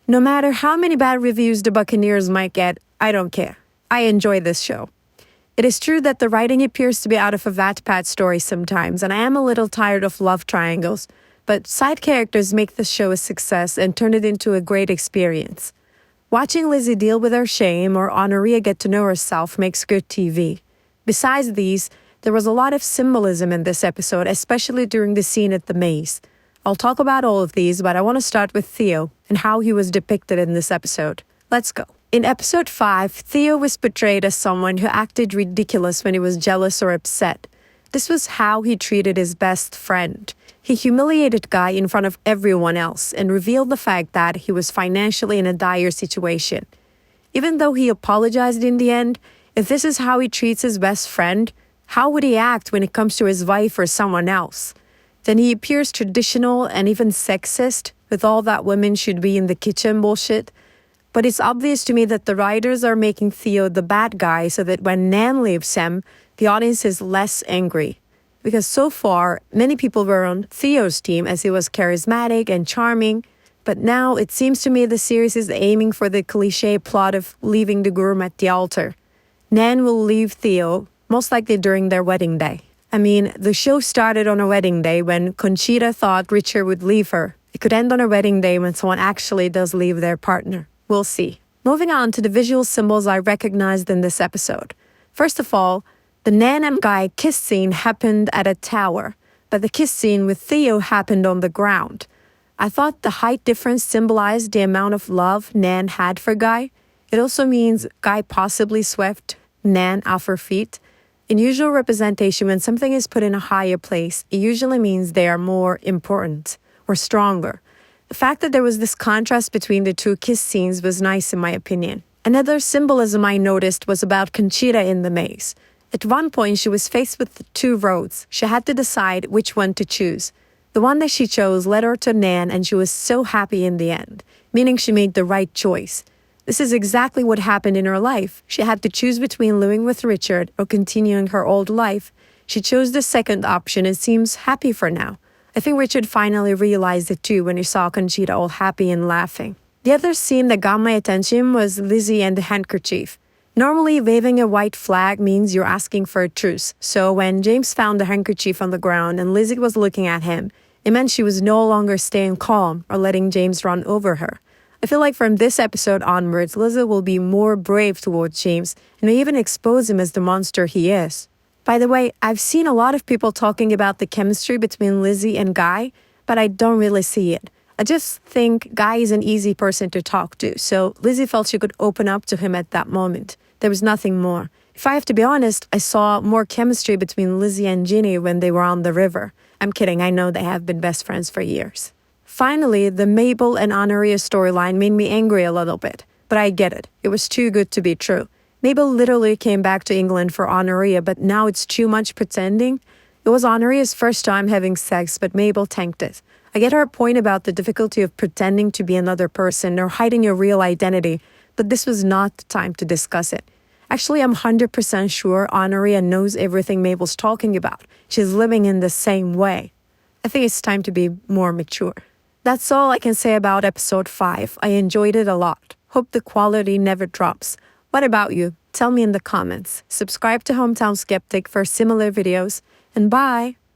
No matter how many bad reviews the Buccaneers might get, I don't care. I enjoy this show. It is true that the writing appears to be out of a Wattpad story sometimes, and I am a little tired of love triangles, but side characters make the show a success and turn it into a great experience. Watching Lizzie deal with her shame or Honoria get to know herself makes good TV. Besides these, there was a lot of symbolism in this episode, especially during the scene at the maze. I'll talk about all of these, but I want to start with Theo and how he was depicted in this episode. Let's go. In episode 5, Theo was portrayed as someone who acted ridiculous when he was jealous or upset. This was how he treated his best friend. He humiliated Guy in front of everyone else and revealed the fact that he was financially in a dire situation. Even though he apologized in the end, if this is how he treats his best friend, how would he act when it comes to his wife or someone else? Then he appears traditional and even sexist with all that women should be in the kitchen bullshit. But it's obvious to me that the writers are making Theo the bad guy so that when Nan leaves him, the audience is less angry. Because so far, many people were on Theo's team as he was charismatic and charming. But now it seems to me the series is aiming for the cliche plot of leaving the groom at the altar. Nan will leave Theo, most likely during their wedding day. I mean, the show started on a wedding day when Conchita thought Richard would leave her. It could end on a wedding day when someone actually does leave their partner. We'll see. Moving on to the visual symbols I recognized in this episode. First of all, the Nan and Guy kiss scene happened at a tower, but the kiss scene with Theo happened on the ground. I thought the height difference symbolized the amount of love Nan had for Guy. It also means Guy possibly swept Nan off her feet. In usual representation, when something is put in a higher place, it usually means they are more important or stronger. The fact that there was this contrast between the two kiss scenes was nice in my opinion. Another symbolism I noticed was about Conchita in the maze. At one point, she was faced with two roads. She had to decide which one to choose. The one that she chose led her to Nan, and she was so happy in the end, meaning she made the right choice. This is exactly what happened in her life. She had to choose between living with Richard or continuing her old life. She chose the second option and seems happy for now. I think Richard finally realized it too when he saw Conchita all happy and laughing. The other scene that got my attention was Lizzie and the handkerchief. Normally, waving a white flag means you're asking for a truce. So when James found the handkerchief on the ground and Lizzie was looking at him, it meant she was no longer staying calm or letting James run over her. I feel like from this episode onwards, Lizzie will be more brave towards James and may even expose him as the monster he is. By the way, I've seen a lot of people talking about the chemistry between Lizzie and Guy, but I don't really see it. I just think Guy is an easy person to talk to, so Lizzie felt she could open up to him at that moment. There was nothing more. If I have to be honest, I saw more chemistry between Lizzie and Ginny when they were on the river. I'm kidding, I know they have been best friends for years. Finally, the Mabel and Honoria storyline made me angry a little bit, but I get it. It was too good to be true. Mabel literally came back to England for Honoria, but now it's too much pretending. It was Honoria's first time having sex, but Mabel tanked it. I get her point about the difficulty of pretending to be another person or hiding your real identity, but this was not the time to discuss it. Actually, I'm 100% sure Honoria knows everything Mabel's talking about. She's living in the same way. I think it's time to be more mature. That's all I can say about episode 5. I enjoyed it a lot. Hope the quality never drops. What about you? Tell me in the comments. Subscribe to Hometown Skeptic for similar videos. And bye!